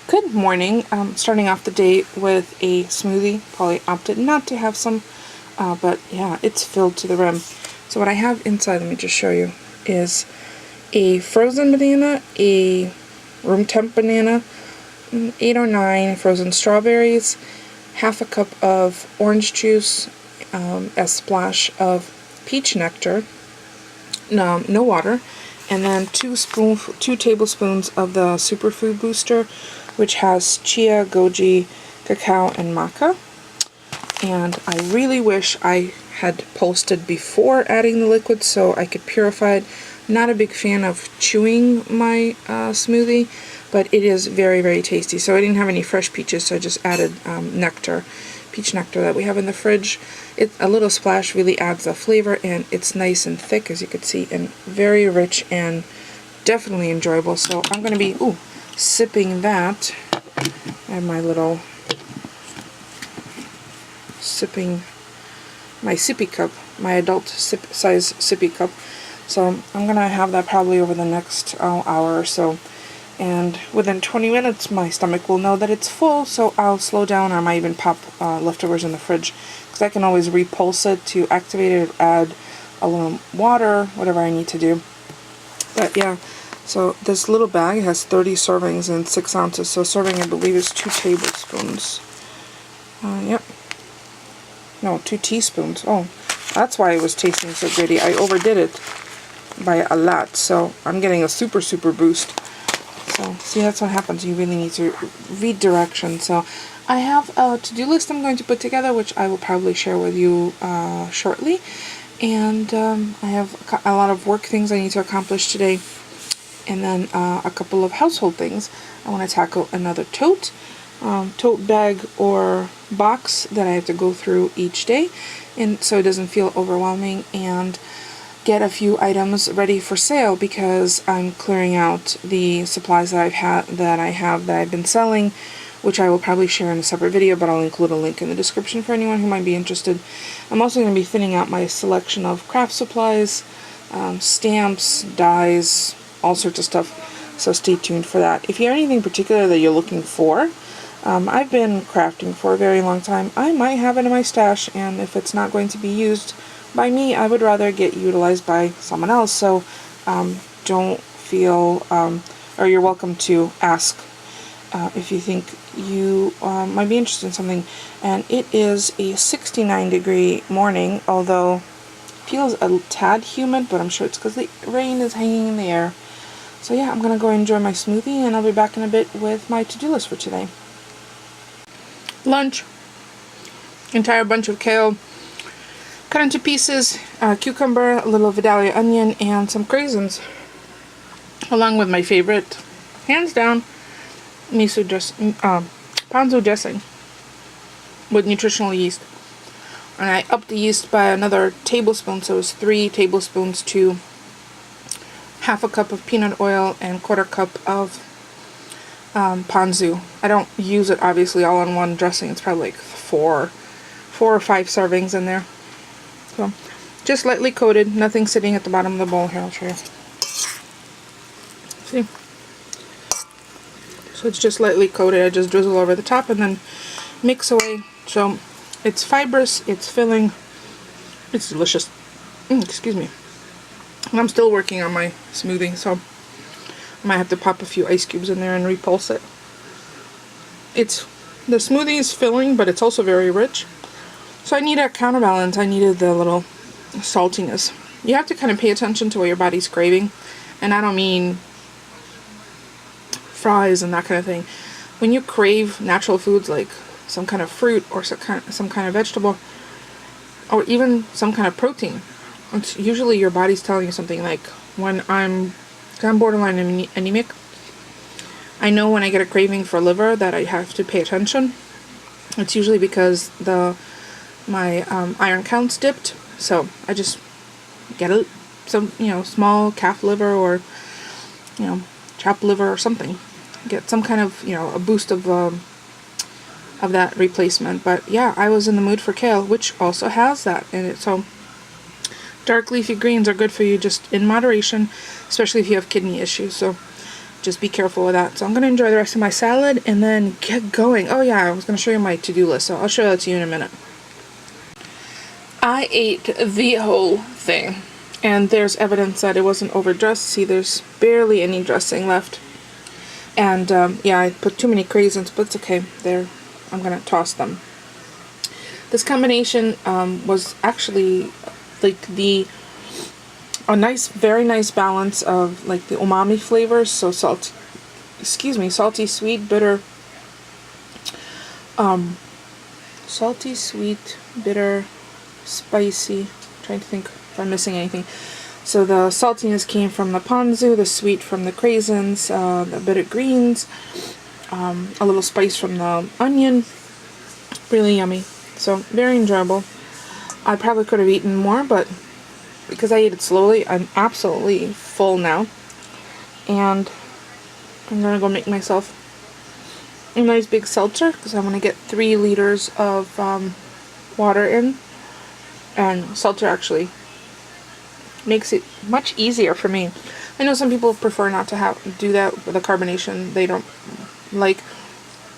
Good morning. Starting off the day with a smoothie. Probably opted not to have some, but yeah, it's filled to the rim. So what I have inside, let me just show you, is a frozen banana, a room temp banana, 8 or 9 frozen strawberries, half a cup of orange juice, a splash of peach nectar, no water, and then 2 tablespoons of the superfood booster, which has chia, goji, cacao, and maca. And I really wish I had pulsed before adding the liquid so I could purify it. Not a big fan of chewing my smoothie, but it is very, very tasty. So I didn't have any fresh peaches, so I just added nectar, peach nectar that we have in the fridge. A little splash really adds the flavor, and it's nice and thick, as you can see, and very rich and definitely enjoyable. So I'm going to be sipping that. I have my little my sippy cup, my adult size sippy cup. So I'm going to have that probably over the next hour or so. And within 20 minutes, my stomach will know that it's full, so I'll slow down, or I might even pop leftovers in the fridge, because I can always repulse it to activate it, add a little water, whatever I need to do. But yeah, so this little bag has 30 servings and 6 ounces, so serving, I believe, is 2 tablespoons. Yep. No, 2 teaspoons. Oh, that's why it was tasting so gritty. I overdid it by a lot, so I'm getting a super, super boost. So, see, that's what happens. You really need to read directions. So, I have a to-do list I'm going to put together, which I will probably share with you shortly. And I have a lot of work things I need to accomplish today. And then a couple of household things. I want to tackle another tote bag or box that I have to go through each day, and so it doesn't feel overwhelming, and get a few items ready for sale, because I'm clearing out the supplies that I've been selling, which I will probably share in a separate video, but I'll include a link in the description for anyone who might be interested. I'm also going to be thinning out my selection of craft supplies, stamps, dies, all sorts of stuff, so stay tuned for that. If you have anything particular that you're looking for, I've been crafting for a very long time. I might have it in my stash, and if it's not going to be used by me, I would rather get utilized by someone else. So don't feel, or you're welcome to ask if you think you might be interested in something. And it is a 69-degree morning, although it feels a tad humid, but I'm sure it's because the rain is hanging in the air. So yeah, I'm going to go enjoy my smoothie, and I'll be back in a bit with my to-do list for today. Lunch. Entire bunch of kale cut into pieces, cucumber, a little Vidalia onion, and some craisins, along with my favorite, hands down, ponzu dressing with nutritional yeast. And I upped the yeast by another tablespoon, so it was 3 tablespoons to half a cup of peanut oil and 1/4 cup of ponzu. I don't use it obviously all in one dressing. It's probably like 4 or 5 servings in there. So just lightly coated, nothing sitting at the bottom of the bowl. Here, I'll show you. See? So it's just lightly coated. I just drizzle over the top and then mix away. So it's fibrous, it's filling, it's delicious. Excuse me. And I'm still working on my smoothie, so I might have to pop a few ice cubes in there and repulse it. The smoothie is filling, but it's also very rich. So I need a counterbalance. I needed the little saltiness. You have to kind of pay attention to what your body's craving. And I don't mean fries and that kind of thing. When you crave natural foods like some kind of fruit or some kind of vegetable, or even some kind of protein, it's usually your body's telling you something. Like when I'm borderline anemic, I know when I get a craving for liver that I have to pay attention. It's usually because my iron count's dipped, so I just get some small calf liver or chopped liver or something. Get some kind of a boost of that replacement. But yeah, I was in the mood for kale, which also has that in it. So dark leafy greens are good for you, just in moderation, especially if you have kidney issues. So just be careful with that. So I'm going to enjoy the rest of my salad and then get going. Oh yeah, I was going to show you my to-do list, so I'll show that to you in a minute. I ate the whole thing, and there's evidence that it wasn't overdressed. See, there's barely any dressing left. And yeah, I put too many craisins, but it's okay. I'm going to toss them. This combination was actually like a nice, very nice balance of like the umami flavors. So salty, sweet, bitter, salty, sweet, bitter, spicy. I'm trying to think if I'm missing anything. So the saltiness came from the ponzu, the sweet from the craisins, the bitter greens, a little spice from the onion. Really yummy. So very enjoyable. I probably could have eaten more, but because I ate it slowly, I'm absolutely full now. And I'm gonna go make myself a nice big seltzer because I want to get 3 liters of water in. And seltzer actually makes it much easier for me. I know some people prefer not to do that with the carbonation. They don't like.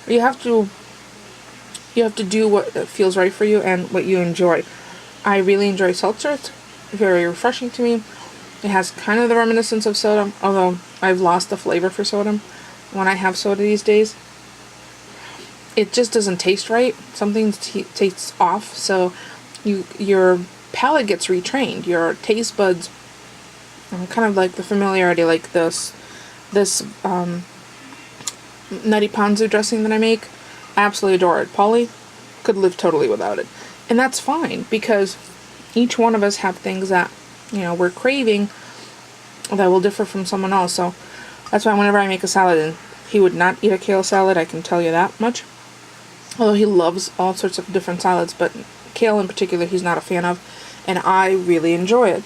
You have to do what feels right for you and what you enjoy. I really enjoy seltzer. It's very refreshing to me. It has kind of the reminiscence of soda, although I've lost the flavor for soda when I have soda these days. It just doesn't taste right. Something tastes off, so your palate gets retrained. Your taste buds, kind of like the familiarity, like this nutty ponzu dressing that I make. I absolutely adore it. Polly could live totally without it. And that's fine, because each one of us have things that, we're craving that will differ from someone else. So that's why whenever I make a salad, and he would not eat a kale salad, I can tell you that much. Although he loves all sorts of different salads, but kale in particular he's not a fan of, and I really enjoy it.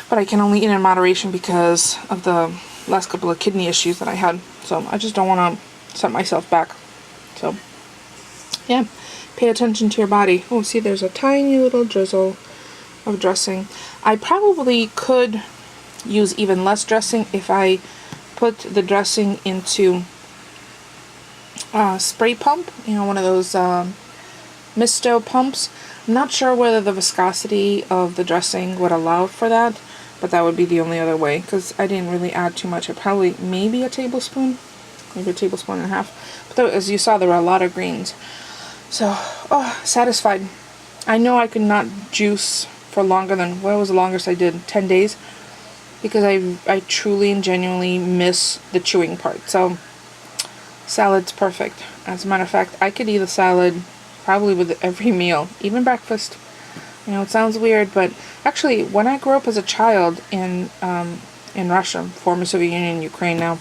But I can only eat in moderation because of the last couple of kidney issues that I had. So I just don't want to set myself back. So yeah, pay attention to your body. Oh, see, there's a tiny little drizzle of dressing. I probably could use even less dressing if I put the dressing into a spray pump, one of those misto pumps. I'm not sure whether the viscosity of the dressing would allow for that, but that would be the only other way, because I didn't really add too much. Maybe a tablespoon, maybe a tablespoon and a half. But as you saw, there were a lot of greens. So, satisfied. I know I could not juice for longer than, what was the longest I did? 10 days? Because I truly and genuinely miss the chewing part. So, salad's perfect. As a matter of fact, I could eat a salad probably with every meal, even breakfast. It sounds weird, but actually, when I grew up as a child in Russia, former Soviet Union, Ukraine now,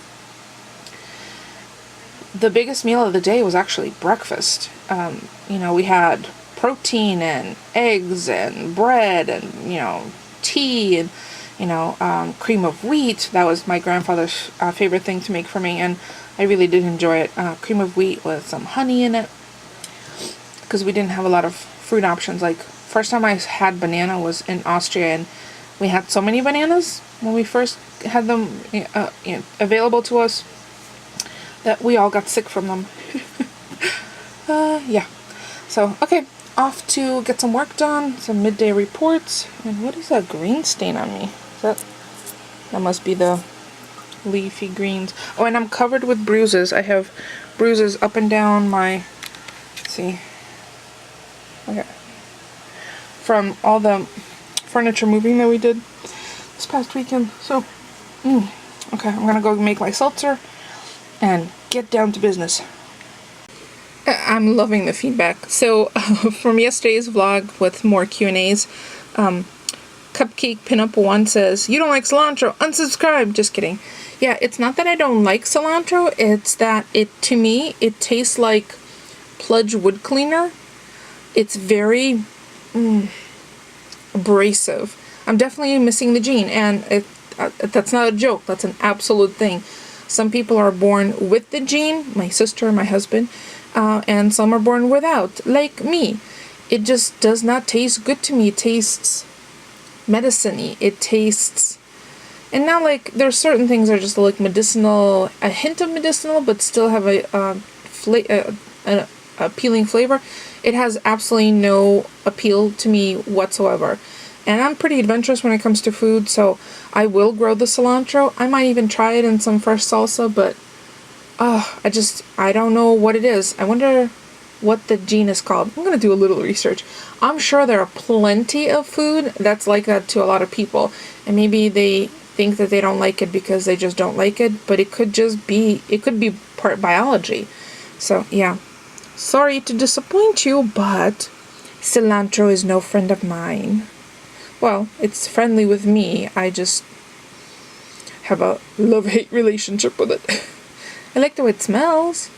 the biggest meal of the day was actually breakfast. We had protein and eggs and bread and, tea and, cream of wheat. That was my grandfather's favorite thing to make for me, and I really did enjoy it. Cream of wheat with some honey in it, because we didn't have a lot of fruit options. Like, first time I had banana was in Austria, and we had so many bananas when we first had them available to us that we all got sick from them. Yeah. So, okay, off to get some work done, some midday reports. And what is that green stain on me? That must be the leafy greens. Oh, and I'm covered with bruises. I have bruises up and down my, let's see. Okay. From all the furniture moving that we did this past weekend. So, okay, I'm gonna go make my seltzer and get down to business. I'm loving the feedback. So, from yesterday's vlog with more Q&As, Cupcake Pinup 1 says, "You don't like cilantro, unsubscribe." Just kidding. Yeah, it's not that I don't like cilantro, it's that to me, it tastes like Pludge wood cleaner. It's very abrasive. I'm definitely missing the gene, and that's not a joke. That's an absolute thing. Some people are born with the gene, my sister and my husband, and some are born without, like me. It just does not taste good to me. It tastes medicine-y. It tastes, And now, like, there's certain things that are just like medicinal, a hint of medicinal, but still have an appealing flavor. It has absolutely no appeal to me whatsoever. And I'm pretty adventurous when it comes to food, so I will grow the cilantro. I might even try it in some fresh salsa, but I don't know what it is. I wonder what the gene is called. I'm gonna do a little research. I'm sure there are plenty of food that's like that to a lot of people, and maybe they think that they don't like it because they just don't like it, but it could be part biology. So yeah, sorry to disappoint you, but cilantro is no friend of mine. Well, it's friendly with me. I just have a love-hate relationship with it. I like the way it smells.